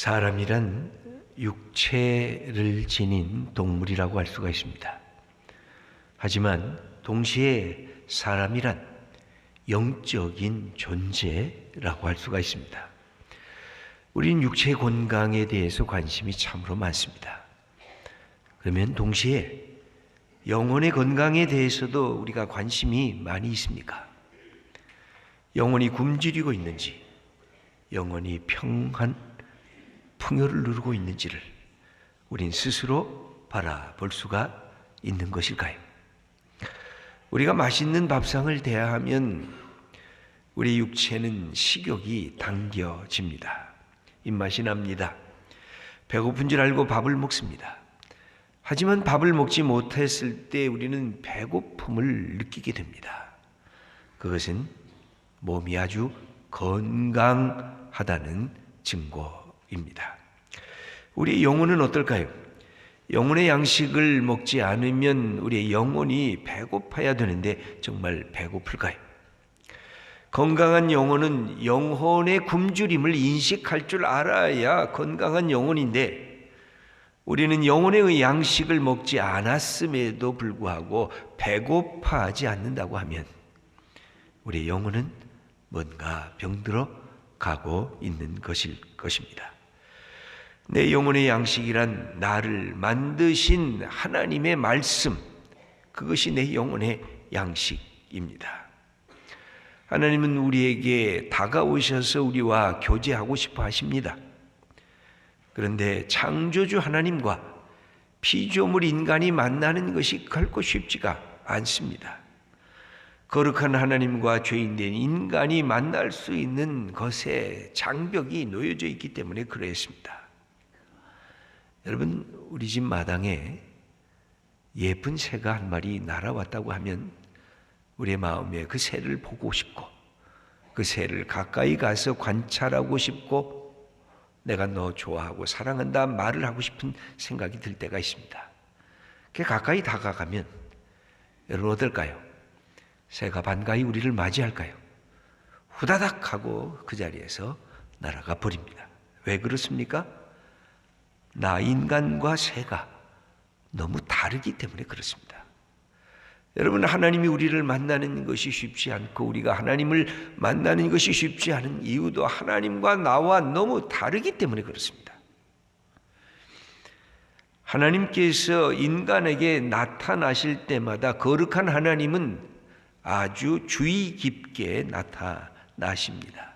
사람이란 육체를 지닌 동물이라고 할 수가 있습니다. 하지만 동시에 사람이란 영적인 존재라고 할 수가 있습니다. 우린 육체 건강에 대해서 관심이 참으로 많습니다. 그러면 동시에 영혼의 건강에 대해서도 우리가 관심이 많이 있습니까? 영혼이 굶주리고 있는지, 영혼이 평안, 풍요를 누리고 있는지를 우린 스스로 바라볼 수가 있는 것일까요? 우리가 맛있는 밥상을 대하면 우리 육체는 식욕이 당겨집니다. 입맛이 납니다. 배고픈 줄 알고 밥을 먹습니다. 하지만 밥을 먹지 못했을 때 우리는 배고픔을 느끼게 됩니다. 그것은 몸이 아주 건강하다는 증거입니다. 우리 영혼은 어떨까요? 영혼의 양식을 먹지 않으면 우리의 영혼이 배고파야 되는데 정말 배고플까요? 건강한 영혼은 영혼의 굶주림을 인식할 줄 알아야 건강한 영혼인데, 우리는 영혼의 양식을 먹지 않았음에도 불구하고 배고파하지 않는다고 하면 우리의 영혼은 뭔가 병들어 가고 있는 것일 것입니다. 내 영혼의 양식이란 나를 만드신 하나님의 말씀, 그것이 내 영혼의 양식입니다. 하나님은 우리에게 다가오셔서 우리와 교제하고 싶어 하십니다. 그런데 창조주 하나님과 피조물 인간이 만나는 것이 결코 쉽지가 않습니다. 거룩한 하나님과 죄인된 인간이 만날 수 있는 것에 장벽이 놓여져 있기 때문에 그랬습니다. 여러분, 우리 집 마당에 예쁜 새가 한 마리 날아왔다고 하면 우리의 마음에 그 새를 보고 싶고, 그 새를 가까이 가서 관찰하고 싶고, 내가 너 좋아하고 사랑한다 말을 하고 싶은 생각이 들 때가 있습니다. 그 가까이 다가가면 여러분 어떨까요? 새가 반가이 우리를 맞이할까요? 후다닥 하고 그 자리에서 날아가 버립니다. 왜 그렇습니까? 나 인간과 새가 너무 다르기 때문에 그렇습니다. 여러분, 하나님이 우리를 만나는 것이 쉽지 않고 우리가 하나님을 만나는 것이 쉽지 않은 이유도 하나님과 나와 너무 다르기 때문에 그렇습니다. 하나님께서 인간에게 나타나실 때마다 거룩한 하나님은 아주 주의 깊게 나타나십니다.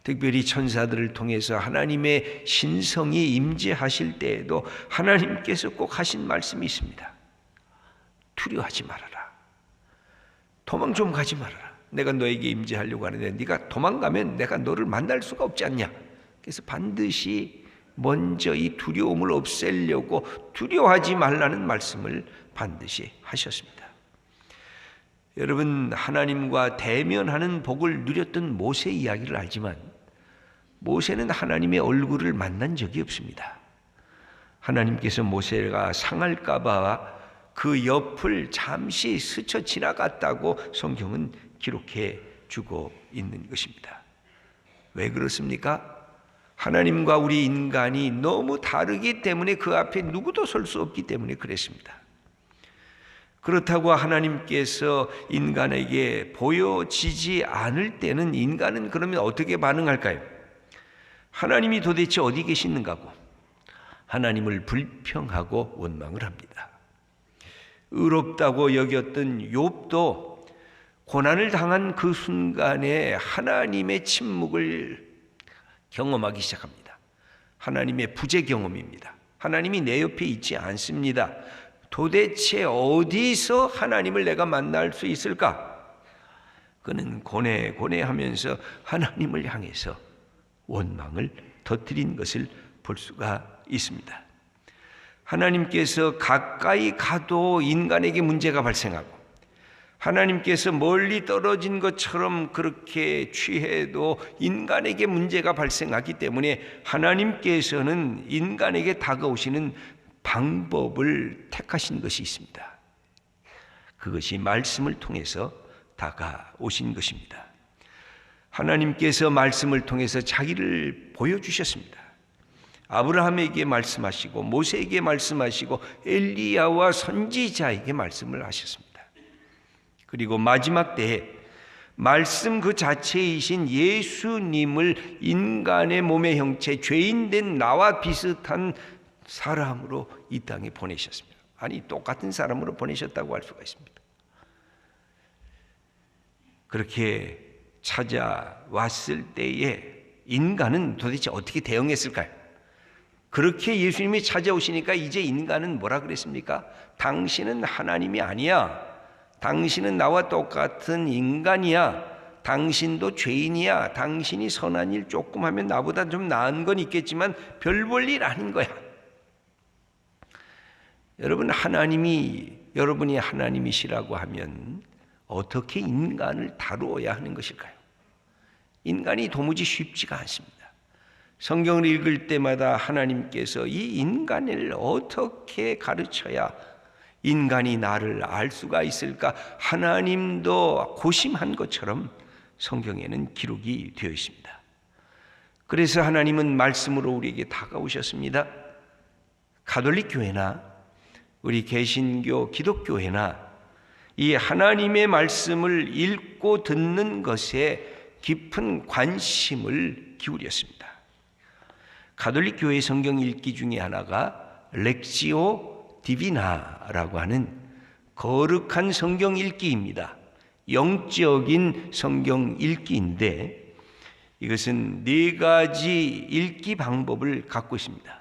특별히 천사들을 통해서 하나님의 신성이 임재하실 때에도 하나님께서 꼭 하신 말씀이 있습니다. 두려워하지 말아라. 도망 좀 가지 말아라. 내가 너에게 임재하려고 하는데 네가 도망가면 내가 너를 만날 수가 없지 않냐. 그래서 반드시 먼저 이 두려움을 없애려고 두려워하지 말라는 말씀을 반드시 하셨습니다. 여러분, 하나님과 대면하는 복을 누렸던 모세 이야기를 알지만 모세는 하나님의 얼굴을 만난 적이 없습니다. 하나님께서 모세가 상할까 봐 그 옆을 잠시 스쳐 지나갔다고 성경은 기록해 주고 있는 것입니다. 왜 그렇습니까? 하나님과 우리 인간이 너무 다르기 때문에 그 앞에 누구도 설 수 없기 때문에 그랬습니다. 그렇다고 하나님께서 인간에게 보여지지 않을 때는 인간은 그러면 어떻게 반응할까요? 하나님이 도대체 어디 계시는가고 하나님을 불평하고 원망을 합니다. 의롭다고 여겼던 욥도 고난을 당한 그 순간에 하나님의 침묵을 경험하기 시작합니다. 하나님의 부재 경험입니다. 하나님이 내 옆에 있지 않습니다. 도대체 어디서 하나님을 내가 만날 수 있을까? 그는 고뇌하면서 하나님을 향해서 원망을 터뜨린 것을 볼 수가 있습니다. 하나님께서 가까이 가도 인간에게 문제가 발생하고 하나님께서 멀리 떨어진 것처럼 그렇게 취해도 인간에게 문제가 발생하기 때문에 하나님께서는 인간에게 다가오시는 방법을 택하신 것이 있습니다. 그것이 말씀을 통해서 다가오신 것입니다. 하나님께서 말씀을 통해서 자기를 보여주셨습니다. 아브라함에게 말씀하시고 모세에게 말씀하시고 엘리야와 선지자에게 말씀을 하셨습니다. 그리고 마지막 때에 말씀 그 자체이신 예수님을 인간의 몸의 형체, 죄인된 나와 비슷한 사람으로 이 땅에 보내셨습니다. 아니, 똑같은 사람으로 보내셨다고 할 수가 있습니다. 그렇게 찾아왔을 때에 인간은 도대체 어떻게 대응했을까요? 그렇게 예수님이 찾아오시니까 이제 인간은 뭐라 그랬습니까? 당신은 하나님이 아니야. 당신은 나와 똑같은 인간이야. 당신도 죄인이야. 당신이 선한 일 조금 하면 나보다 좀 나은 건 있겠지만 별 볼 일 아닌 거야. 여러분이 하나님이시라고 하면 어떻게 인간을 다루어야 하는 것일까요? 인간이 도무지 쉽지가 않습니다. 성경을 읽을 때마다 하나님께서 이 인간을 어떻게 가르쳐야 인간이 나를 알 수가 있을까? 하나님도 고심한 것처럼 성경에는 기록이 되어 있습니다. 그래서 하나님은 말씀으로 우리에게 다가오셨습니다. 가톨릭 교회나 우리 개신교, 기독교회나 이 하나님의 말씀을 읽고 듣는 것에 깊은 관심을 기울였습니다. 가톨릭 교회 성경 읽기 중에 하나가 렉시오 디비나라고 하는 거룩한 성경 읽기입니다. 영적인 성경 읽기인데 이것은 4가지 읽기 방법을 갖고 있습니다.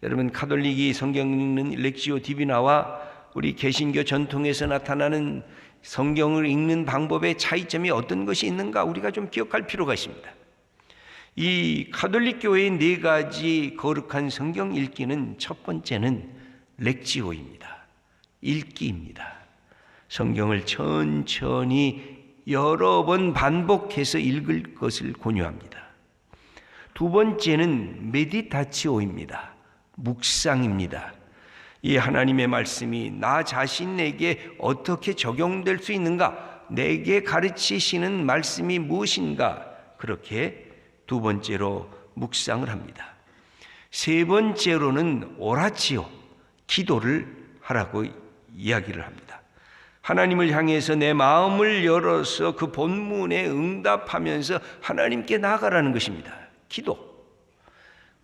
여러분, 가톨릭이 성경 읽는 렉시오 디비나와 우리 개신교 전통에서 나타나는 성경을 읽는 방법의 차이점이 어떤 것이 있는가 우리가 좀 기억할 필요가 있습니다. 이 가톨릭 교회의 4가지 거룩한 성경 읽기는 첫 번째는 렉지오입니다. 읽기입니다. 성경을 천천히 여러 번 반복해서 읽을 것을 권유합니다. 두 번째는 메디타치오입니다. 묵상입니다. 이 하나님의 말씀이 나 자신에게 어떻게 적용될 수 있는가? 내게 가르치시는 말씀이 무엇인가? 그렇게 두 번째로 묵상을 합니다. 세 번째로는 오라치오, 기도를 하라고 이야기를 합니다. 하나님을 향해서 내 마음을 열어서 그 본문에 응답하면서 하나님께 나아가라는 것입니다. 기도.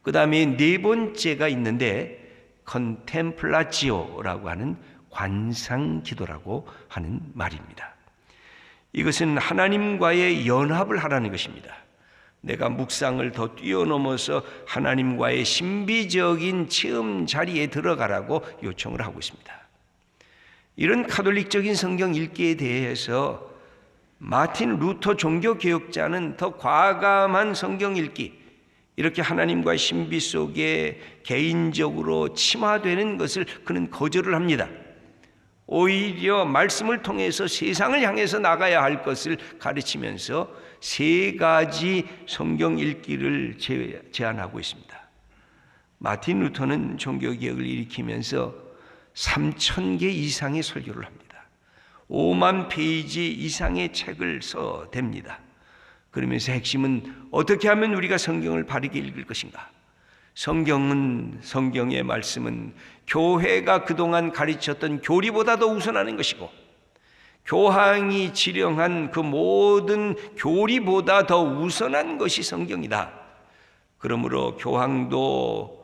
그 다음에 4번째가 있는데 컨템플라치오라고 하는 관상 기도라고 하는 말입니다. 이것은 하나님과의 연합을 하라는 것입니다. 내가 묵상을 더 뛰어넘어서 하나님과의 신비적인 체험 자리에 들어가라고 요청을 하고 있습니다. 이런 가톨릭적인 성경 읽기에 대해서 마틴 루터 종교개혁자는 더 과감한 성경 읽기, 이렇게 하나님과의 신비 속에 개인적으로 침화되는 것을 그는 거절을 합니다. 오히려 말씀을 통해서 세상을 향해서 나가야 할 것을 가르치면서 3가지 성경 읽기를 제안하고 있습니다. 마틴 루터는 종교개혁을 일으키면서 3,000개 이상의 설교를 합니다. 5만 페이지 이상의 책을 써댑니다. 그러면서 핵심은 어떻게 하면 우리가 성경을 바르게 읽을 것인가? 성경의 말씀은 교회가 그동안 가르쳤던 교리보다 더 우선하는 것이고, 교황이 지령한 그 모든 교리보다 더 우선한 것이 성경이다. 그러므로 교황도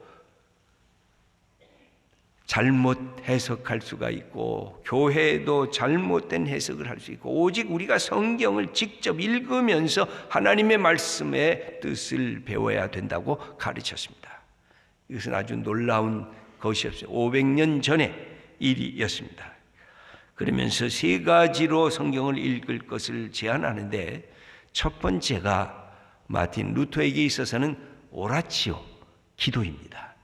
잘못 해석할 수가 있고 교회도 잘못된 해석을 할 수 있고, 오직 우리가 성경을 직접 읽으면서 하나님의 말씀의 뜻을 배워야 된다고 가르쳤습니다. 이것은 아주 놀라운 것이었어요. 500년 전의 일이었습니다. 그러면서 3가지로 성경을 읽을 것을 제안하는데, 첫 번째가 마틴 루터에게 있어서는 오라치오, 기도입니다.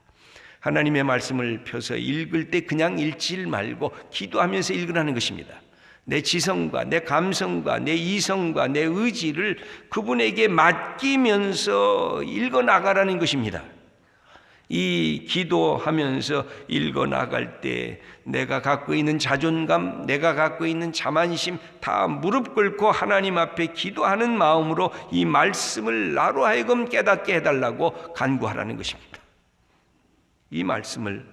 하나님의 말씀을 펴서 읽을 때 그냥 읽지 말고 기도하면서 읽으라는 것입니다. 내 지성과 내 감성과 내 이성과 내 의지를 그분에게 맡기면서 읽어나가라는 것입니다. 이 기도하면서 읽어나갈 때 내가 갖고 있는 자존감, 내가 갖고 있는 자만심 다 무릎 꿇고 하나님 앞에 기도하는 마음으로 이 말씀을 나로 하여금 깨닫게 해달라고 간구하라는 것입니다. 이 말씀을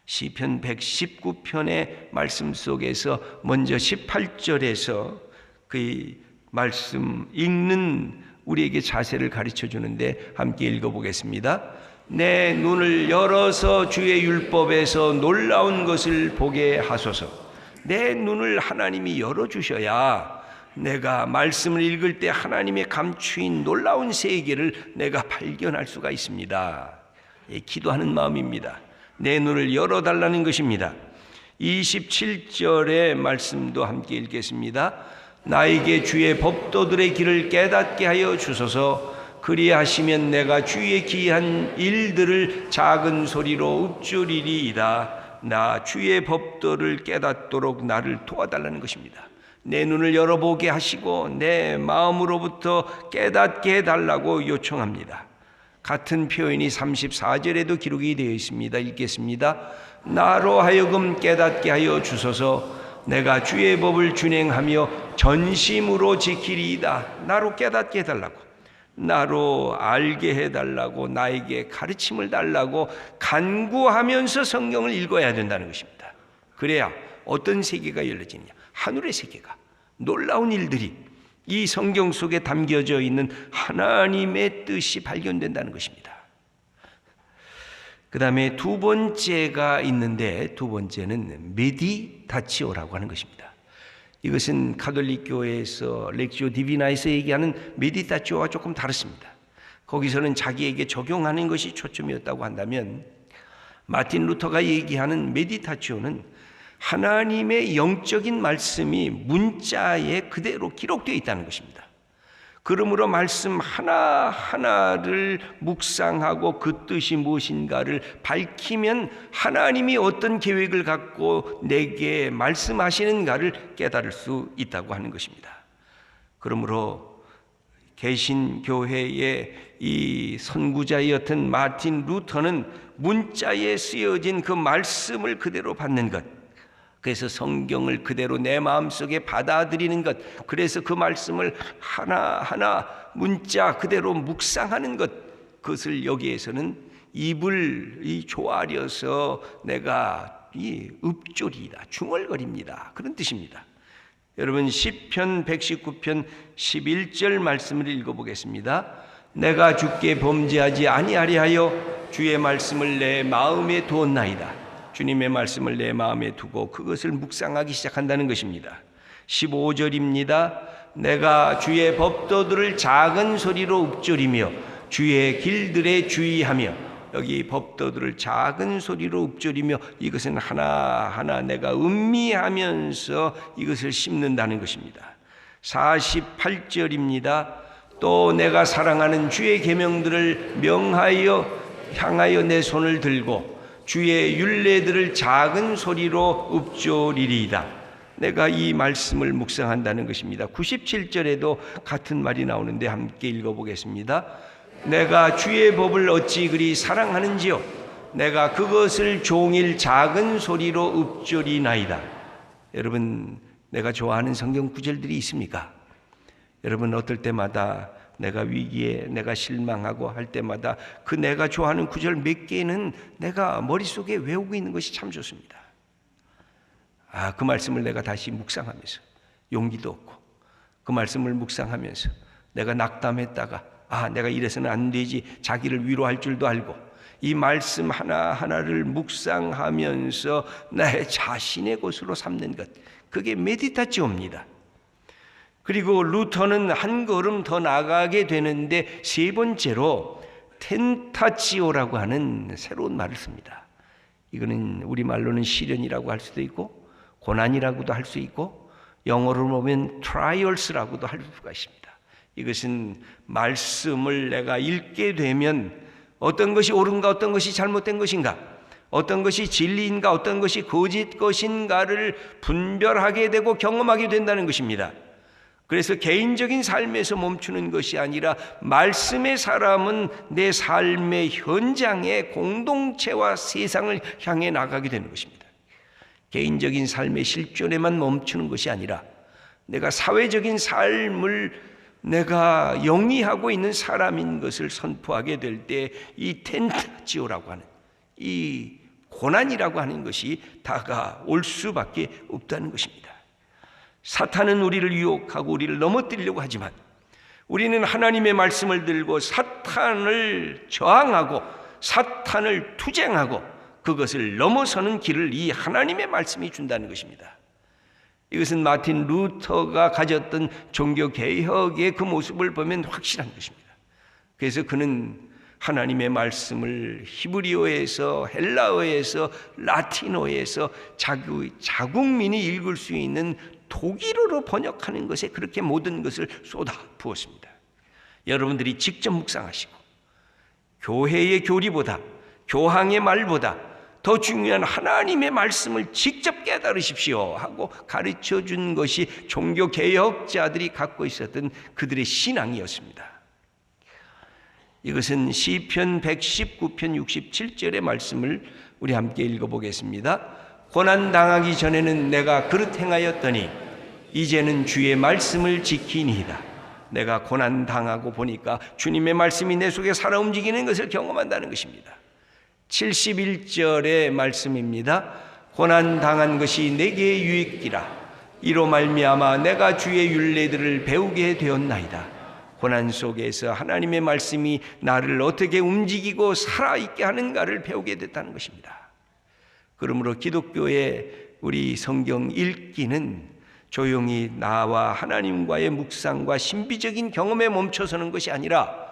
시편 119편의 말씀 속에서 먼저 18절에서 그 말씀 읽는 우리에게 자세를 가르쳐 주는데 함께 읽어보겠습니다. 내 눈을 열어서 주의 율법에서 놀라운 것을 보게 하소서. 내 눈을 하나님이 열어주셔야 내가 말씀을 읽을 때 하나님의 감추인 놀라운 세계를 내가 발견할 수가 있습니다. 기도하는 마음입니다. 내 눈을 열어달라는 것입니다. 27절의 말씀도 함께 읽겠습니다. 나에게 주의 법도들의 길을 깨닫게 하여 주소서. 그리하시면 내가 주의 기이한 일들을 작은 소리로 읊조리리이다. 나 주의 법도를 깨닫도록 나를 도와달라는 것입니다. 내 눈을 열어보게 하시고 내 마음으로부터 깨닫게 해달라고 요청합니다. 같은 표현이 34절에도 기록이 되어 있습니다. 읽겠습니다. 나로 하여금 깨닫게 하여 주소서. 내가 주의 법을 준행하며 전심으로 지키리이다. 나로 깨닫게 해달라고, 나로 알게 해달라고, 나에게 가르침을 달라고 간구하면서 성경을 읽어야 된다는 것입니다. 그래야 어떤 세계가 열려지느냐? 하늘의 세계가, 놀라운 일들이 이 성경 속에 담겨져 있는 하나님의 뜻이 발견된다는 것입니다. 그 다음에 두 번째가 있는데, 두 번째는 메디타치오라고 하는 것입니다. 이것은 가톨릭 교회에서 렉시오 디비나에서 얘기하는 메디타치오와 조금 다릅니다. 거기서는 자기에게 적용하는 것이 초점이었다고 한다면, 마틴 루터가 얘기하는 메디타치오는 하나님의 영적인 말씀이 문자에 그대로 기록되어 있다는 것입니다. 그러므로 말씀 하나하나를 묵상하고 그 뜻이 무엇인가를 밝히면 하나님이 어떤 계획을 갖고 내게 말씀하시는가를 깨달을 수 있다고 하는 것입니다. 그러므로 개신교회의 이 선구자였던 마틴 루터는 문자에 쓰여진 그 말씀을 그대로 받는 것, 그래서 성경을 그대로 내 마음속에 받아들이는 것, 그래서 그 말씀을 하나하나 문자 그대로 묵상하는 것, 그것을 여기에서는 입을 조아려서 내가 읊조리다, 중얼거립니다, 그런 뜻입니다. 여러분 시편 119편 11절 말씀을 읽어보겠습니다. 내가 주께 범죄하지 아니하리 하여 주의 말씀을 내 마음에 두었나이다. 주님의 말씀을 내 마음에 두고 그것을 묵상하기 시작한다는 것입니다. 15절입니다. 내가 주의 법도들을 작은 소리로 읊조리며 주의 길들에 주의하며, 여기 법도들을 작은 소리로 읊조리며, 이것은 하나하나 내가 음미하면서 이것을 씹는다는 것입니다. 48절입니다. 또 내가 사랑하는 주의 계명들을 향하여 내 손을 들고 주의 율례들을 작은 소리로 읊조리리이다. 내가 이 말씀을 묵상한다는 것입니다. 97절에도 같은 말이 나오는데 함께 읽어보겠습니다. 내가 주의 법을 어찌 그리 사랑하는지요. 내가 그것을 종일 작은 소리로 읊조리나이다. 여러분, 내가 좋아하는 성경 구절들이 있습니까? 여러분, 어떨 때마다 내가 위기에, 내가 실망하고 할 때마다 그 내가 좋아하는 구절 몇 개는 내가 머릿속에 외우고 있는 것이 참 좋습니다. 그 말씀을 내가 다시 묵상하면서 용기도 얻고, 그 말씀을 묵상하면서 내가 낙담했다가 내가 이래서는 안 되지, 자기를 위로할 줄도 알고, 이 말씀 하나하나를 묵상하면서 나의 자신의 것으로 삼는 것, 그게 메디타치오입니다. 그리고 루터는 한 걸음 더 나가게 되는데 세 번째로 텐타치오라고 하는 새로운 말을 씁니다. 이거는 우리말로는 시련이라고 할 수도 있고 고난이라고도 할 수 있고 영어로 보면 trials라고도 할 수가 있습니다. 이것은 말씀을 내가 읽게 되면 어떤 것이 옳은가, 어떤 것이 잘못된 것인가, 어떤 것이 진리인가, 어떤 것이 거짓 것인가를 분별하게 되고 경험하게 된다는 것입니다. 그래서 개인적인 삶에서 멈추는 것이 아니라 말씀의 사람은 내 삶의 현장에 공동체와 세상을 향해 나가게 되는 것입니다. 개인적인 삶의 실존에만 멈추는 것이 아니라 내가 사회적인 삶을 내가 영위하고 있는 사람인 것을 선포하게 될 때 이 텐타치오라고 하는 이 고난이라고 하는 것이 다가올 수밖에 없다는 것입니다. 사탄은 우리를 유혹하고 우리를 넘어뜨리려고 하지만 우리는 하나님의 말씀을 들고 사탄을 저항하고 사탄을 투쟁하고 그것을 넘어서는 길을 이 하나님의 말씀이 준다는 것입니다. 이것은 마틴 루터가 가졌던 종교개혁의 그 모습을 보면 확실한 것입니다. 그래서 그는 하나님의 말씀을 히브리어에서 헬라어에서 라틴어에서 자국민이 읽을 수 있는 독일어로 번역하는 것에 그렇게 모든 것을 쏟아 부었습니다. 여러분들이 직접 묵상하시고 교회의 교리보다 교황의 말보다 더 중요한 하나님의 말씀을 직접 깨달으십시오 하고 가르쳐 준 것이 종교개혁자들이 갖고 있었던 그들의 신앙이었습니다. 이것은 시편 119편 67절의 말씀을 우리 함께 읽어보겠습니다. 고난당하기 전에는 내가 그릇 행하였더니 이제는 주의 말씀을 지키니이다. 내가 고난당하고 보니까 주님의 말씀이 내 속에 살아 움직이는 것을 경험한다는 것입니다. 71절의 말씀입니다. 고난당한 것이 내게 유익이라. 이로 말미암아 내가 주의 율례들을 배우게 되었나이다. 고난 속에서 하나님의 말씀이 나를 어떻게 움직이고 살아있게 하는가를 배우게 됐다는 것입니다. 그러므로 기독교의 우리 성경 읽기는 조용히 나와 하나님과의 묵상과 신비적인 경험에 멈춰서는 것이 아니라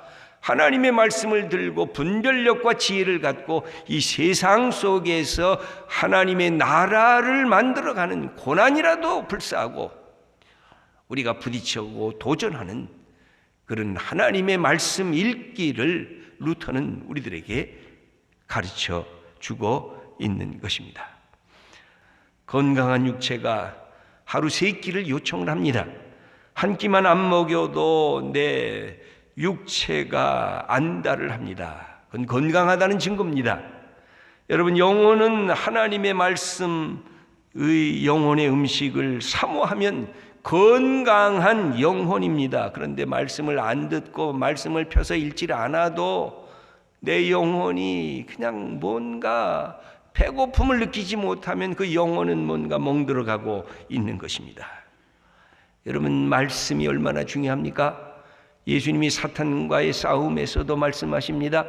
하나님의 말씀을 들고 분별력과 지혜를 갖고 이 세상 속에서 하나님의 나라를 만들어가는 고난이라도 불사하고 우리가 부딪혀고 도전하는 그런 하나님의 말씀 읽기를 루터는 우리들에게 가르쳐 주고 있는 것입니다. 건강한 육체가 하루 3끼를 요청을 합니다. 한 끼만 안 먹여도 내 육체가 안달을 합니다. 그건 건강하다는 증거입니다. 여러분, 영혼은 하나님의 말씀의 영혼의 음식을 사모하면 건강한 영혼입니다. 그런데 말씀을 안 듣고 말씀을 펴서 읽지 않아도 내 영혼이 그냥 뭔가 배고픔을 느끼지 못하면 그 영혼은 뭔가 멍들어가고 있는 것입니다. 여러분, 말씀이 얼마나 중요합니까? 예수님이 사탄과의 싸움에서도 말씀하십니다.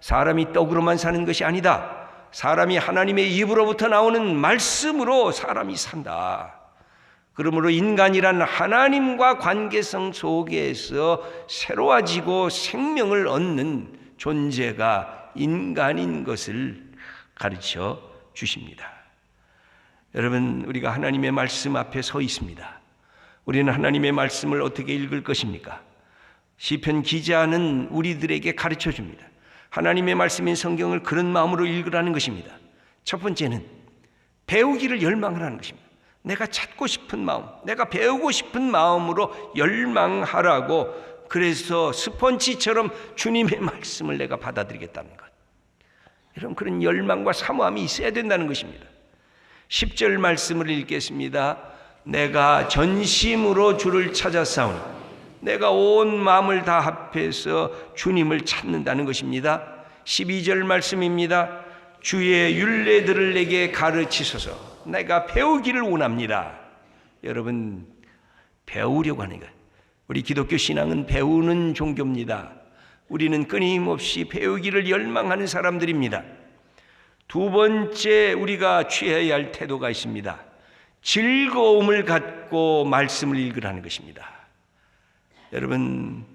사람이 떡으로만 사는 것이 아니다. 사람이 하나님의 입으로부터 나오는 말씀으로 사람이 산다. 그러므로 인간이란 하나님과 관계성 속에서 새로워지고 생명을 얻는 존재가 인간인 것을 가르쳐 주십니다. 여러분, 우리가 하나님의 말씀 앞에 서 있습니다. 우리는 하나님의 말씀을 어떻게 읽을 것입니까? 시편 기자는 우리들에게 가르쳐 줍니다. 하나님의 말씀인 성경을 그런 마음으로 읽으라는 것입니다. 첫 번째는 배우기를 열망을 하는 것입니다. 내가 찾고 싶은 마음, 내가 배우고 싶은 마음으로 열망하라고, 그래서 스펀지처럼 주님의 말씀을 내가 받아들이겠다는 것. 여러분, 그런 열망과 사모함이 있어야 된다는 것입니다. 10절 말씀을 읽겠습니다. 내가 전심으로 주를 찾아싸우니, 내가 온 마음을 다 합해서 주님을 찾는다는 것입니다. 12절 말씀입니다. 주의 율례들을 내게 가르치소서. 내가 배우기를 원합니다. 여러분, 배우려고 하는 것. 우리 기독교 신앙은 배우는 종교입니다. 우리는 끊임없이 배우기를 열망하는 사람들입니다. 두 번째, 우리가 취해야 할 태도가 있습니다. 즐거움을 갖고 말씀을 읽으라는 것입니다. 여러분,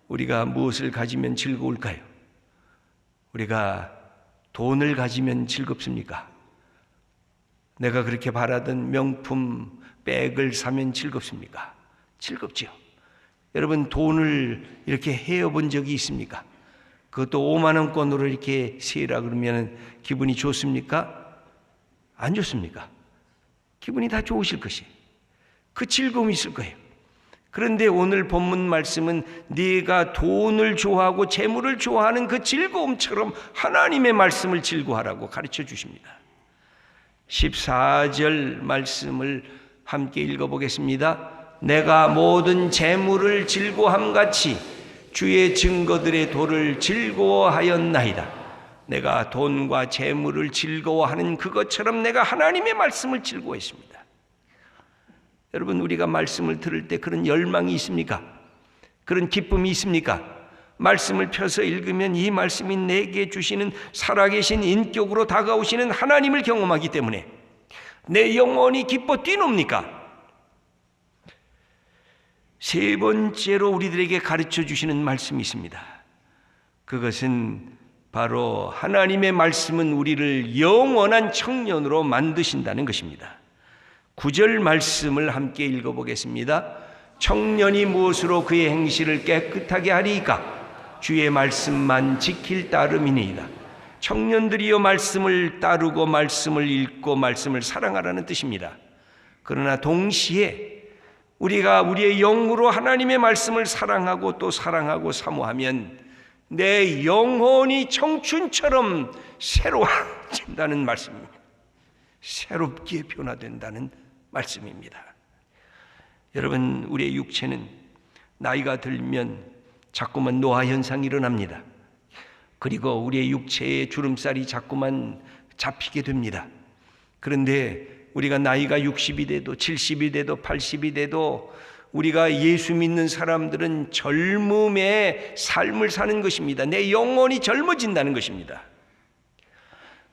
우리가 무엇을 가지면 즐거울까요? 우리가 돈을 가지면 즐겁습니까? 내가 그렇게 바라던 명품 백을 사면 즐겁습니까? 즐겁지요. 여러분, 돈을 이렇게 헤어본 적이 있습니까? 그것도 5만 원권으로 이렇게 세라 그러면 기분이 좋습니까? 안 좋습니까? 기분이 다 좋으실 것이에요. 그 즐거움이 있을 거예요. 그런데 오늘 본문 말씀은 네가 돈을 좋아하고 재물을 좋아하는 그 즐거움처럼 하나님의 말씀을 즐거워하라고 가르쳐 주십니다. 14절 말씀을 함께 읽어보겠습니다. 내가 모든 재물을 즐거워함같이 주의 증거들의 도를 즐거워하였나이다. 내가 돈과 재물을 즐거워하는 그것처럼 내가 하나님의 말씀을 즐거워했습니다. 여러분, 우리가 말씀을 들을 때 그런 열망이 있습니까? 그런 기쁨이 있습니까? 말씀을 펴서 읽으면 이 말씀이 내게 주시는 살아계신 인격으로 다가오시는 하나님을 경험하기 때문에 내 영혼이 기뻐 뛰놉니까? 세 번째로 우리들에게 가르쳐 주시는 말씀이 있습니다. 그것은 바로 하나님의 말씀은 우리를 영원한 청년으로 만드신다는 것입니다. 9절 말씀을 함께 읽어보겠습니다. 청년이 무엇으로 그의 행실을 깨끗하게 하리이까? 주의 말씀만 지킬 따름이니이다. 청년들이여 말씀을 따르고 말씀을 읽고 말씀을 사랑하라는 뜻입니다. 그러나 동시에 우리가 우리의 영으로 하나님의 말씀을 사랑하고 또 사랑하고 사모하면 내 영혼이 청춘처럼 새로워진다는 말씀입니다. 새롭게 변화된다는 말씀입니다. 여러분, 우리의 육체는 나이가 들면 자꾸만 노화 현상이 일어납니다. 그리고 우리의 육체의 주름살이 자꾸만 잡히게 됩니다. 그런데 우리가 나이가 60이 돼도 70이 돼도 80이 돼도 우리가 예수 믿는 사람들은 젊음의 삶을 사는 것입니다. 내 영혼이 젊어진다는 것입니다.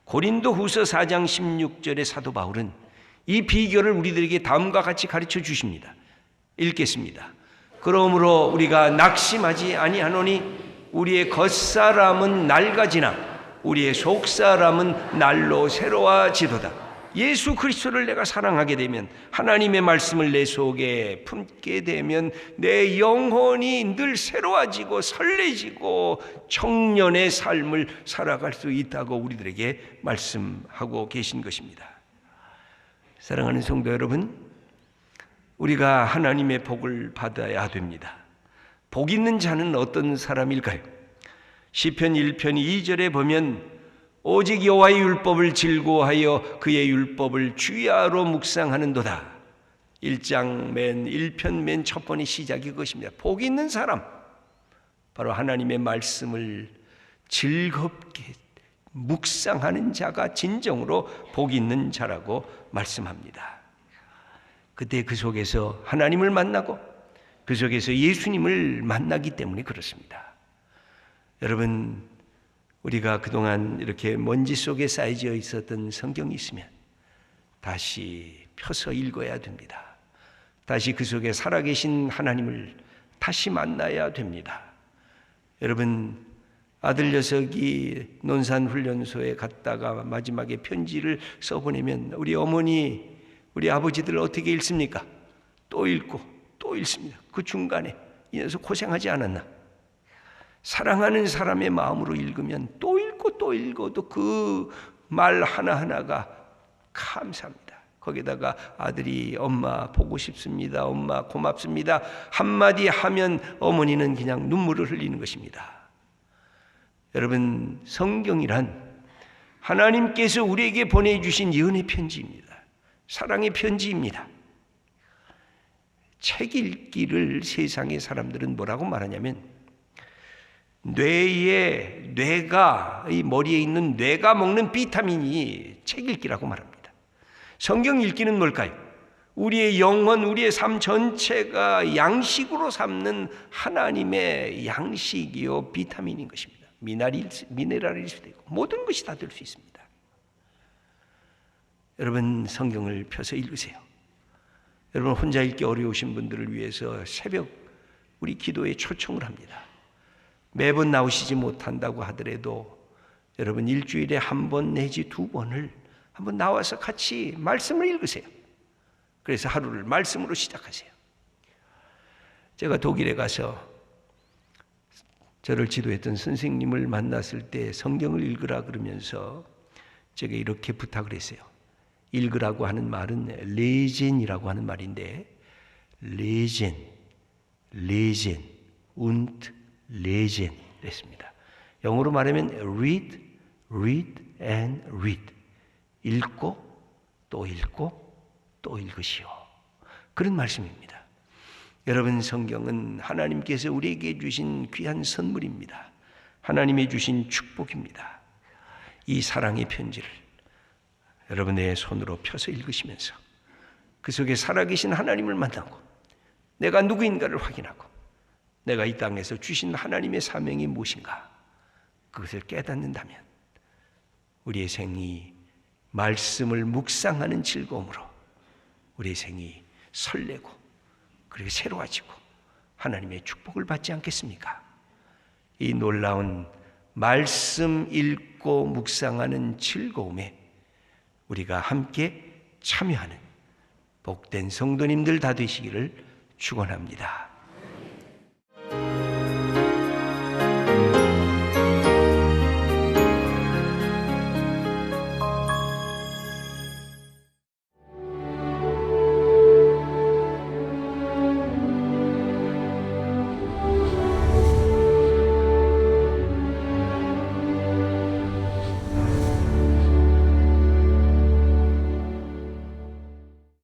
고린도후서 4장 16절의 사도 바울은 이 비결을 우리들에게 다음과 같이 가르쳐 주십니다. 읽겠습니다. 그러므로 우리가 낙심하지 아니하노니 우리의 겉사람은 낡아지나 우리의 속사람은 날로 새로워지도다. 예수 그리스도를 내가 사랑하게 되면, 하나님의 말씀을 내 속에 품게 되면 내 영혼이 늘 새로워지고 설레지고 청년의 삶을 살아갈 수 있다고 우리들에게 말씀하고 계신 것입니다. 사랑하는 성도 여러분, 우리가 하나님의 복을 받아야 됩니다. 복 있는 자는 어떤 사람일까요? 시편 1편 2절에 보면 오직 여호와의 율법을 즐거워하여 그의 율법을 주야로 묵상하는도다. 1장 맨 1편 맨 첫 번의 시작이 그것입니다. 복 있는 사람, 바로 하나님의 말씀을 즐겁게 묵상하는 자가 진정으로 복 있는 자라고 말씀합니다. 그때 그 속에서 하나님을 만나고 그 속에서 예수님을 만나기 때문에 그렇습니다. 여러분, 우리가 그동안 이렇게 먼지 속에 쌓여져 있었던 성경이 있으면 다시 펴서 읽어야 됩니다. 다시 그 속에 살아계신 하나님을 다시 만나야 됩니다. 여러분, 아들 녀석이 논산훈련소에 갔다가 마지막에 편지를 써보내면 우리 어머니, 우리 아버지들 어떻게 읽습니까? 또 읽고 또 읽습니다. 그 중간에 이 녀석 고생하지 않았나? 사랑하는 사람의 마음으로 읽으면 또 읽고 또 읽어도 그 말 하나하나가 감사합니다. 거기다가 아들이 엄마 보고 싶습니다, 엄마 고맙습니다 한마디 하면 어머니는 그냥 눈물을 흘리는 것입니다. 여러분, 성경이란 하나님께서 우리에게 보내주신 예언의 편지입니다. 사랑의 편지입니다. 책 읽기를 세상의 사람들은 뭐라고 말하냐면 뇌가, 이 머리에 있는 뇌가 먹는 비타민이 책 읽기라고 말합니다. 성경 읽기는 뭘까요? 우리의 영혼, 우리의 삶 전체가 양식으로 삼는 하나님의 양식이요 비타민인 것입니다. 미네랄일 수도 있고 모든 것이 다 될 수 있습니다. 여러분, 성경을 펴서 읽으세요. 여러분, 혼자 읽기 어려우신 분들을 위해서 새벽 우리 기도에 초청을 합니다. 매번 나오시지 못한다고 하더라도 여러분, 일주일에 한 번 내지 두 번을 한번 나와서 같이 말씀을 읽으세요. 그래서 하루를 말씀으로 시작하세요. 제가 독일에 가서 저를 지도했던 선생님을 만났을 때 성경을 읽으라 그러면서 제가 이렇게 부탁을 했어요. 읽으라고 하는 말은 레젠이라고 하는 말인데, 레젠 und 레젠 했습니다. 영어로 말하면 read and read. 읽고 또 읽고 또 읽으시오. 그런 말씀입니다. 여러분, 성경은 하나님께서 우리에게 주신 귀한 선물입니다. 하나님이 주신 축복입니다. 이 사랑의 편지를 여러분의 손으로 펴서 읽으시면서 그 속에 살아계신 하나님을 만나고 내가 누구인가를 확인하고 내가 이 땅에서 주신 하나님의 사명이 무엇인가 그것을 깨닫는다면 우리의 생이 말씀을 묵상하는 즐거움으로 우리의 생이 설레고 그리고 새로워지고 하나님의 축복을 받지 않겠습니까? 이 놀라운 말씀 읽고 묵상하는 즐거움에 우리가 함께 참여하는 복된 성도님들 다 되시기를 축원합니다.